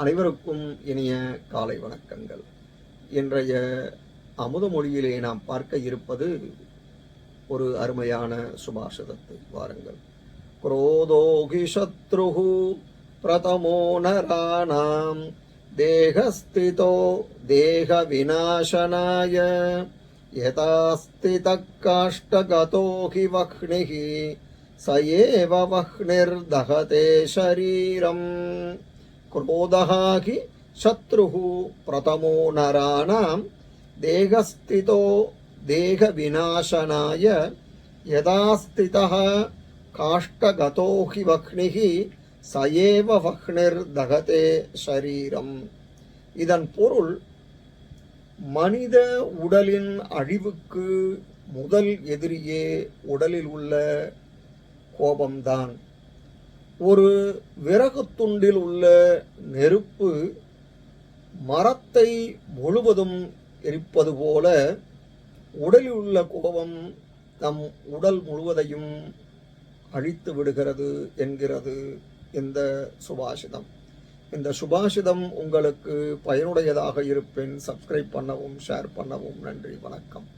அனைவருக்கும் இனிய காலை வணக்கங்கள். இன்றைய அமுத மொழியிலே நாம் பார்க்க இருப்பது ஒரு அருமையான சுபாஷிதத்தை. வாருங்கள். குரோதோகி சத்ருஹு பிரதமோ நராணாம் தேகஸ்திதோ தேக விநாசனாய யதாஸ்தித காஷ்டகதோ ஹி வஹ்னிஹி சயேவ வஹ்னிர்தஹதே ஷரீரம். क्रोधः हि शत्रुः प्रथमो नराणां देहस्थितो देहविनाशनाय यदा स्थितः काष्ठगतो हि वह्निः स एव वह्निर्दहते शरीரம். இதன் பொருள், மனித உடலின் அழிவுக்கு முதல் எதிரியே உடலில் உள்ள கோபம்தான். ஒரு விறகு துண்டில் உள்ள நெருப்பு மரத்தை முழுவதும் எரிப்பது போல உடலில் உள்ள கோபம் நம் உடல் முழுவதையும் அழித்து விடுகிறது என்கிறது இந்த சுபாஷிதம். இந்த சுபாஷிதம் உங்களுக்கு பயனுடையதாக இருப்பின் சப்ஸ்கிரைப் பண்ணவும், ஷேர் பண்ணவும். நன்றி, வணக்கம்.